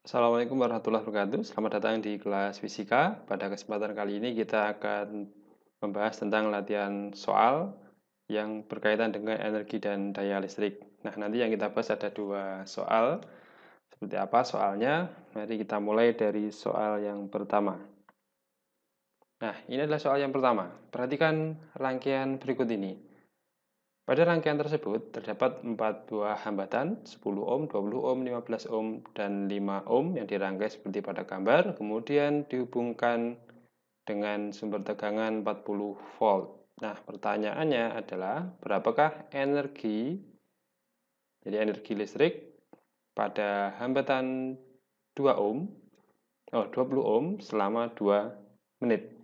Assalamualaikum warahmatullahi wabarakatuh. Selamat datang di kelas fisika. Pada kesempatan kali ini kita akan membahas tentang latihan soal yang berkaitan dengan energi dan daya listrik. Nah, nanti yang kita bahas ada dua soal. Seperti apa soalnya? Mari kita mulai dari soal yang pertama. Nah, ini adalah soal yang pertama. Perhatikan rangkaian berikut ini. Pada rangkaian tersebut terdapat 4 buah hambatan 10 ohm, 20 ohm, 15 ohm, dan 5 ohm yang dirangkai seperti pada gambar, kemudian dihubungkan dengan sumber tegangan 40 volt. Nah, pertanyaannya adalah berapakah energi listrik pada hambatan 20 ohm selama 2 menit.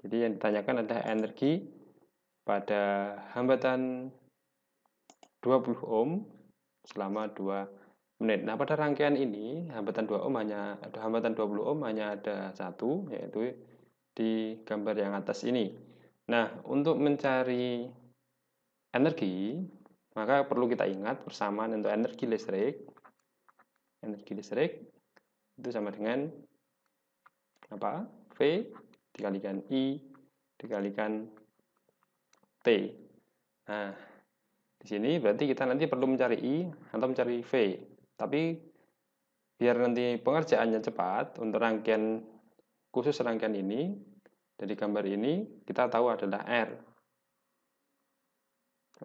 Jadi yang ditanyakan adalah energi pada hambatan 20 ohm selama 2 menit. Nah, pada rangkaian ini hambatan 20 ohm hanya ada satu, yaitu di gambar yang atas ini. Nah, untuk mencari energi, maka perlu kita ingat persamaan untuk energi listrik. Energi listrik itu sama dengan apa? V dikalikan I dikalikan T. Nah, di sini berarti kita nanti perlu mencari I atau mencari V. Tapi biar nanti pengerjaannya cepat, untuk khusus rangkaian ini, dari gambar ini kita tahu adalah R.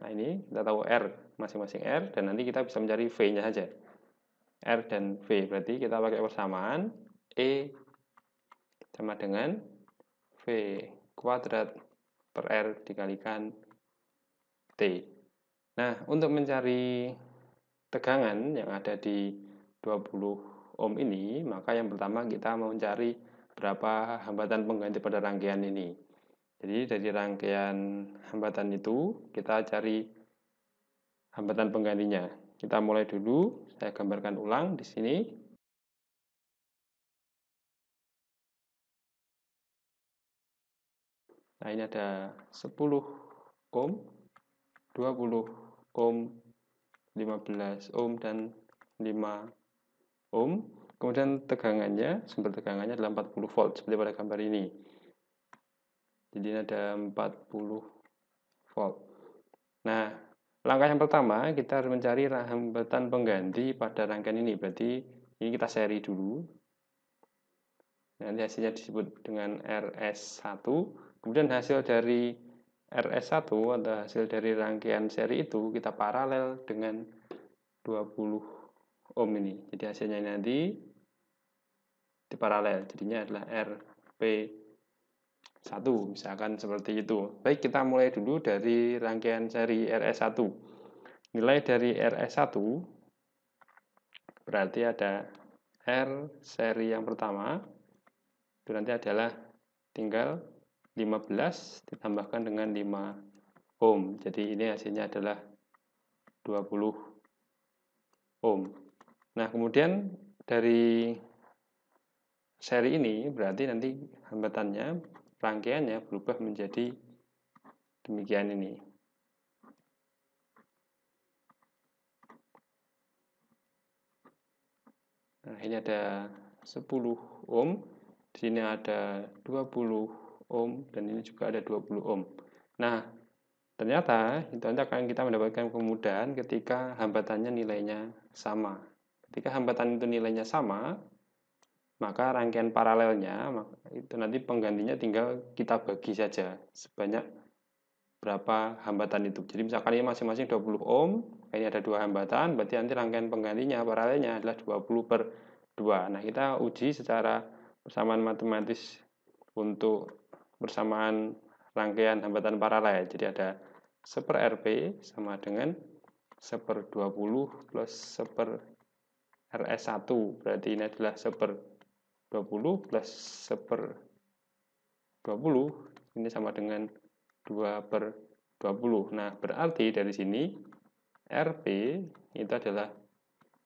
Nah, ini kita tahu R, masing-masing R, dan nanti kita bisa mencari V-nya saja. R dan V, berarti kita pakai persamaan E sama dengan V kuadrat per R dikalikan T. Nah, untuk mencari tegangan yang ada di 20 ohm ini, maka yang pertama kita mau mencari berapa hambatan pengganti pada rangkaian ini. Jadi dari rangkaian hambatan itu kita cari hambatan penggantinya. Kita mulai dulu, saya gambarkan ulang di sini. Nah, ini ada 10 ohm, 20 ohm, 15 ohm, dan 5 ohm. Kemudian sumber tegangannya adalah 40 volt, seperti pada gambar ini. Jadi ini ada 40 volt. Nah, langkah yang pertama kita harus mencari hambatan pengganti pada rangkaian ini. Berarti ini kita seri dulu. Nanti hasilnya disebut dengan RS1. Kemudian hasil dari RS1 atau hasil dari rangkaian seri itu kita paralel dengan 20 ohm ini. Jadi hasilnya nanti diparalel. Jadinya adalah RP1, misalkan seperti itu. Baik, kita mulai dulu dari rangkaian seri RS1. Nilai dari RS1 berarti ada R seri yang pertama, itu nanti adalah tinggal 15 ditambahkan dengan 5 ohm. Jadi ini hasilnya adalah 20 ohm. Nah, kemudian dari seri ini berarti nanti hambatannya, rangkaiannya berubah menjadi demikian ini. Nah, ini ada 10 ohm, di sini ada 20 ohm, dan ini juga ada 20 ohm. Nah, ternyata itu nanti akan kita mendapatkan kemudahan ketika hambatannya nilainya sama. Ketika hambatan itu nilainya sama, maka rangkaian paralelnya itu nanti penggantinya tinggal kita bagi saja sebanyak berapa hambatan itu. Jadi misalkan ini masing-masing 20 ohm, ini ada 2 hambatan, berarti nanti rangkaian penggantinya paralelnya adalah 20/2. Nah, kita uji secara persamaan matematis untuk persamaan rangkaian hambatan paralel. Jadi ada 1/RP sama dengan 1/20 plus 1/RS1. Berarti ini adalah 1/20 plus 1/20. Ini sama dengan 2/20. Nah, berarti dari sini RP itu adalah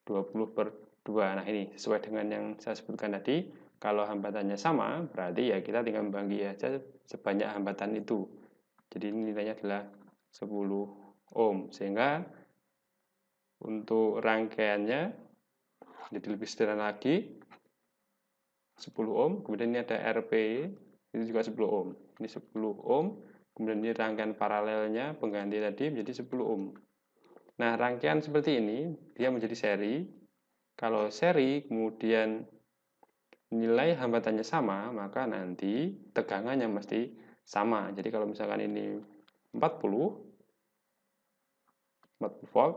20/2. Nah, ini sesuai dengan yang saya sebutkan tadi. Kalau hambatannya sama, berarti ya kita tinggal membagi aja sebanyak hambatan itu. Jadi ini nilainya adalah 10 ohm. Sehingga untuk rangkaiannya Jadi lebih sederhana lagi, 10 ohm, kemudian ini ada RP, itu juga 10 ohm. Ini 10 ohm, kemudian ini rangkaian paralelnya pengganti tadi menjadi 10 ohm. Nah, rangkaian seperti ini, dia menjadi seri. Kalau seri, kemudian nilai hambatannya sama, maka nanti tegangannya mesti sama. Jadi kalau misalkan ini 40 volt,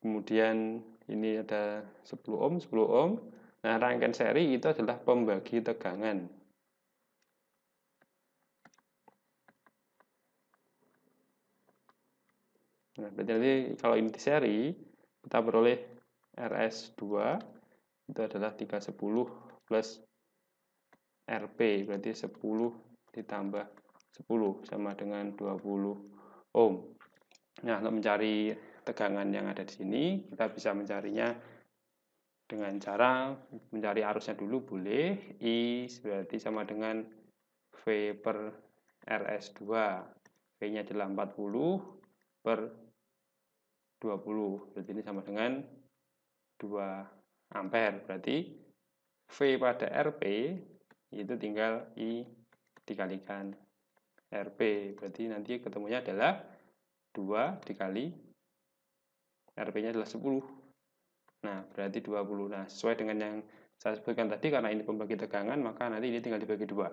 kemudian ini ada 10 ohm, 10 ohm. Nah, rangkaian seri itu adalah pembagi tegangan. Nah, berarti nanti kalau ini di seri, kita beroleh RS2 itu adalah 310 plus RP, berarti 10 ditambah 10 sama dengan 20 ohm. Nah, untuk mencari tegangan yang ada di sini, kita bisa mencarinya dengan cara mencari arusnya dulu boleh. I berarti sama dengan V per RS2. V-nya adalah 40 per 20. Berarti ini sama dengan 2 ampere. Berarti V pada RP itu tinggal I dikalikan RP. Berarti nanti ketemunya adalah 2 dikali RP-nya adalah 10. Nah, berarti 20. Nah, sesuai dengan yang saya sebutkan tadi, karena ini pembagi tegangan, maka nanti ini tinggal dibagi 2.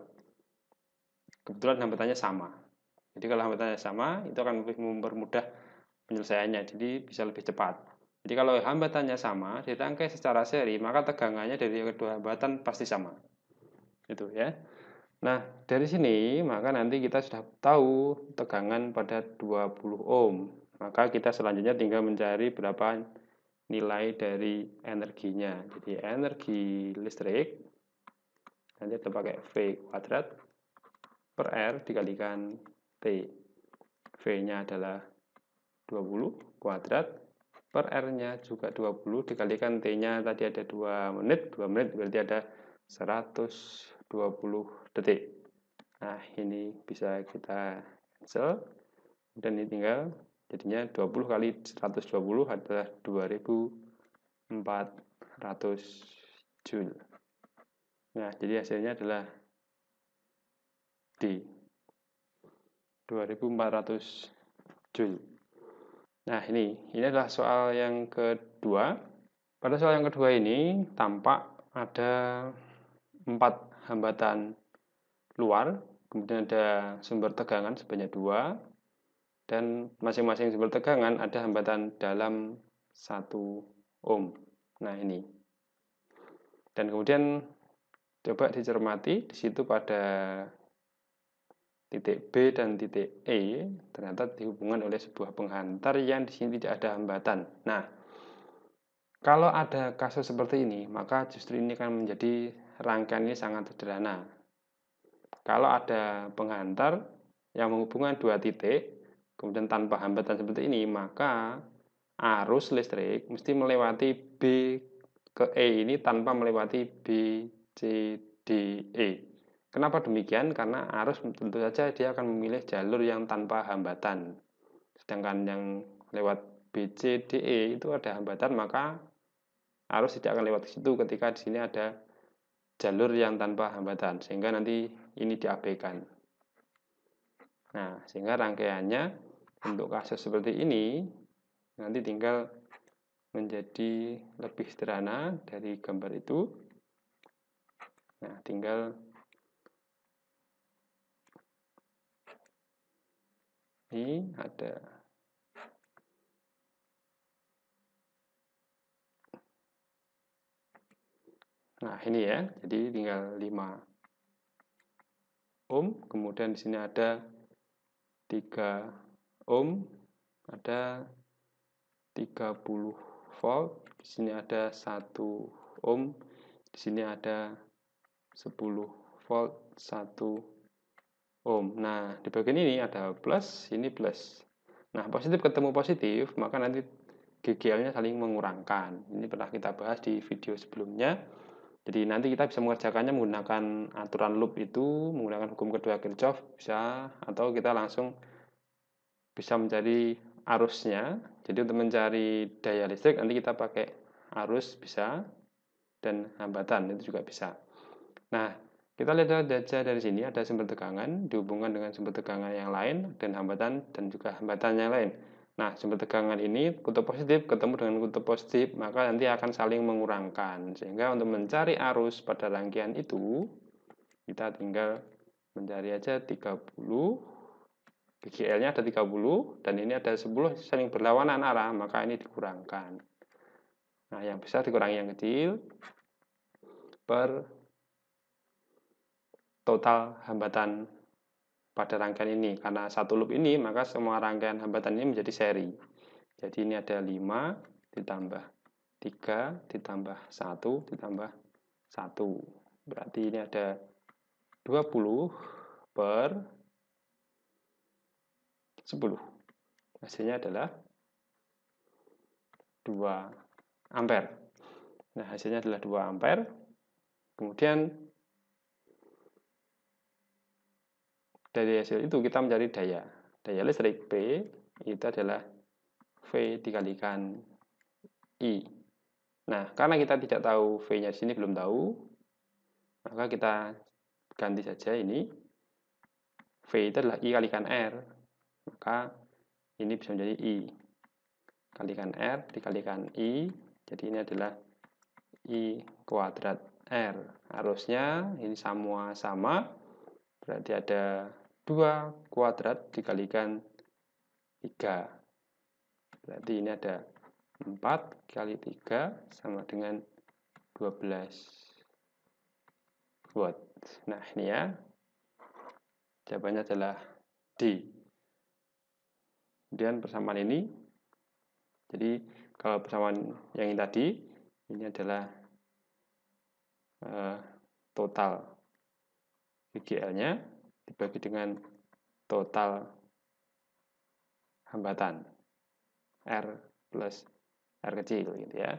Kebetulan hambatannya sama. Jadi kalau hambatannya sama, itu akan lebih mempermudah penyelesaiannya, jadi bisa lebih cepat. Jadi kalau hambatannya sama, dirangkai secara seri, maka tegangannya dari kedua hambatan pasti sama. Itu ya. Nah, dari sini, maka nanti kita sudah tahu tegangan pada 20 ohm. Maka kita selanjutnya tinggal mencari berapa nilai dari energinya. Jadi energi listrik nanti kita pakai V kuadrat per R dikalikan T. V-nya adalah 20 kuadrat per R-nya juga 20 dikalikan T-nya tadi ada 2 menit. 2 menit berarti ada 120 detik. Nah, ini bisa kita cancel. Dan ini tinggal jadinya 20 kali 120 adalah 2400 Joule. Nah, jadi hasilnya adalah D. 2400 Joule. Nah, ini adalah soal yang kedua. Pada soal yang kedua ini tampak ada 4 hambatan luar, kemudian ada sumber tegangan sebanyak 2, dan masing-masing sumber tegangan ada hambatan dalam 1 ohm. Nah, ini. Dan kemudian coba dicermati di situ pada titik B dan titik E ternyata dihubungkan oleh sebuah penghantar yang di sini tidak ada hambatan. Nah, kalau ada kasus seperti ini, maka justru ini akan menjadi rangkaian ini sangat sederhana. Kalau ada penghantar yang menghubungkan 2 titik, kemudian tanpa hambatan seperti ini, maka arus listrik mesti melewati B ke E ini tanpa melewati B, C, D, E. Kenapa demikian? Karena arus tentu saja dia akan memilih jalur yang tanpa hambatan. Sedangkan yang lewat B, C, D, E itu ada hambatan, maka arus tidak akan lewat ke situ ketika di sini ada jalur yang tanpa hambatan, sehingga nanti ini diabaikan. Nah, sehingga rangkaiannya untuk kasus seperti ini nanti tinggal menjadi lebih sederhana dari gambar itu. Nah, tinggal ini ada nah ini ya, jadi tinggal 5 ohm, kemudian di sini ada 3 ohm, ada 30 volt, di sini ada 1 ohm, di sini ada 10 volt 1 ohm. Nah, di bagian ini ada plus, ini plus. Nah, positif ketemu positif, maka nanti GGL-nya saling mengurangkan. Ini pernah kita bahas di video sebelumnya. Jadi nanti kita bisa mengerjakannya menggunakan aturan loop itu, menggunakan hukum kedua Kirchhoff bisa, atau kita langsung bisa mencari arusnya. Jadi untuk mencari daya listrik nanti kita pakai arus bisa. dan hambatan, itu juga bisa. Nah, kita lihat aja dari sini ada sumber tegangan dihubungkan dengan sumber tegangan yang lain dan hambatan dan juga hambatan yang lain. Nah, sumber tegangan ini kutub positif ketemu dengan kutub positif, maka nanti akan saling mengurangkan. Sehingga untuk mencari arus pada rangkaian itu, kita tinggal mencari aja 30, GGL-nya ada 30, dan ini ada 10 saling berlawanan arah, maka ini dikurangkan. Nah, yang besar dikurangi yang kecil per total hambatan pada rangkaian ini. Karena satu loop ini, maka semua rangkaian hambatan ini menjadi seri. Jadi ini ada 5 ditambah 3 ditambah 1 ditambah 1. Berarti ini ada 20 per 10. Hasilnya adalah 2 ampere. Nah, hasilnya adalah 2 ampere. Kemudian dari hasil itu kita mencari daya. Daya listrik P itu adalah V dikalikan I. Nah, karena kita tidak tahu V-nya di sini belum tahu, maka kita ganti saja ini. V itu adalah I kalikan R. Maka ini bisa menjadi I kalikan R dikalikan I. Jadi ini adalah I kuadrat R. Arusnya ini semua sama. Berarti ada 2 kuadrat dikalikan 3. Berarti ini ada 4 kali 3 sama dengan 12 watt. Nah, ini ya. Jawabannya adalah D. Kemudian persamaan ini. Jadi, kalau persamaan yang ini tadi, ini adalah total GGL-nya dibagi dengan total hambatan. R plus R kecil gitu ya.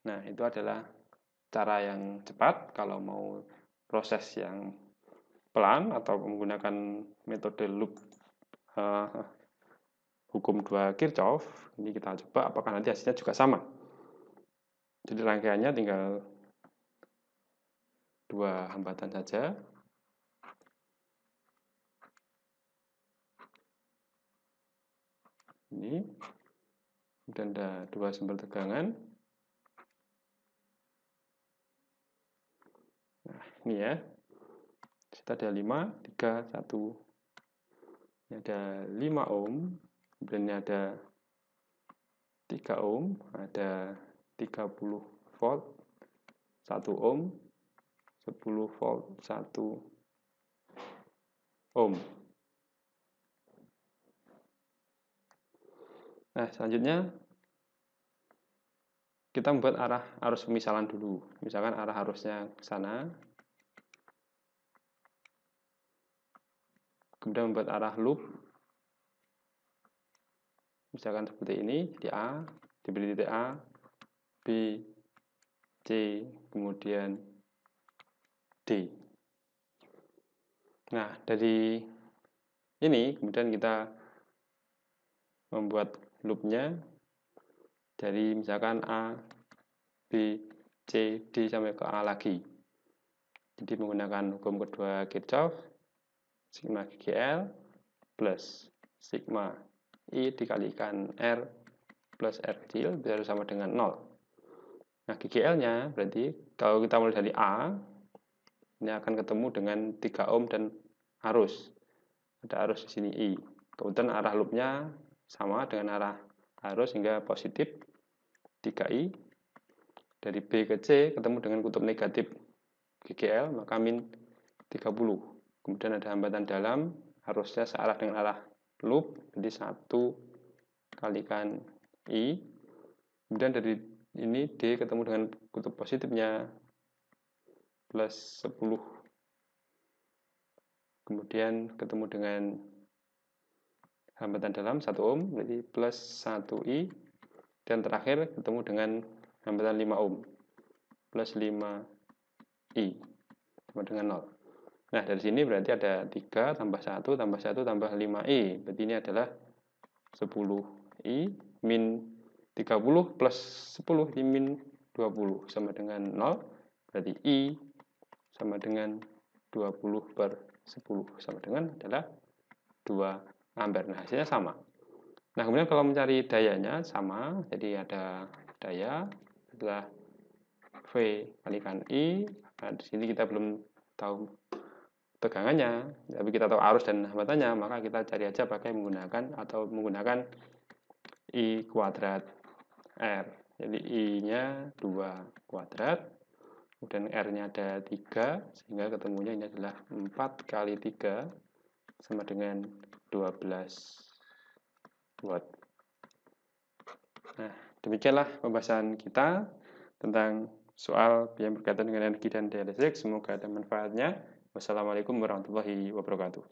Nah, itu adalah cara yang cepat kalau mau proses yang pelan atau menggunakan metode loop hukum 2 Kirchhoff. Ini kita coba apakah nanti hasilnya juga sama. Jadi rangkaiannya tinggal 2 hambatan saja. Ini dan ada 2 sumber tegangan. Nah, ini ya. Kita ada 5, 3, 1. Ini ada 5 ohm. Kemudian ini ada 3 ohm. Ada 30 volt, 1 ohm. 10 volt, 1 ohm. Nah, selanjutnya kita membuat arah arus pemisalan dulu. Misalkan arah arusnya ke sana. Kemudian membuat arah loop. Misalkan seperti ini, di A, diberi titik A, B, C, kemudian D. Nah, dari ini kemudian kita membuat loopnya dari misalkan A, B, C, D sampai ke A lagi. Jadi menggunakan hukum kedua Kirchhoff, sigma GGL plus sigma I dikalikan R plus R kecil bisa sama dengan 0. Nah, GGL-nya berarti kalau kita mulai dari A, ini akan ketemu dengan 3 ohm dan arus. Ada arus di sini I. Kemudian arah loopnya sama dengan arah arus hingga positif 3I. Dari B ke C ketemu dengan kutub negatif GGL, maka min 30. Kemudian ada hambatan dalam, arusnya searah dengan arah loop, jadi 1 kalikan I. Kemudian dari ini D ketemu dengan kutub positifnya plus 10. Kemudian ketemu dengan hambatan dalam 1 ohm, jadi plus 1I. Dan terakhir ketemu dengan hambatan 5 ohm, plus 5I, sama dengan 0. Nah, dari sini berarti ada 3 tambah 1 tambah 1 tambah 5I. Berarti ini adalah 10I min 30 plus 10, ini min 20 sama dengan 0, berarti I sama dengan 20/10 sama dengan adalah 2 ampere. Nah, hasilnya sama. Nah, kemudian kalau mencari dayanya sama, jadi ada daya adalah V kalikan I. Nah, di sini kita belum tahu tegangannya, tapi kita tahu arus dan hambatannya, maka kita cari aja pakai menggunakan I kuadrat R. Jadi I-nya 2 kuadrat, kemudian R-nya ada 3, sehingga ketemunya ini adalah 4 kali 3 sama dengan 12 watt. Nah, demikianlah pembahasan kita tentang soal yang berkaitan dengan energi dan daya listrik. Semoga ada manfaatnya. Wassalamualaikum warahmatullahi wabarakatuh.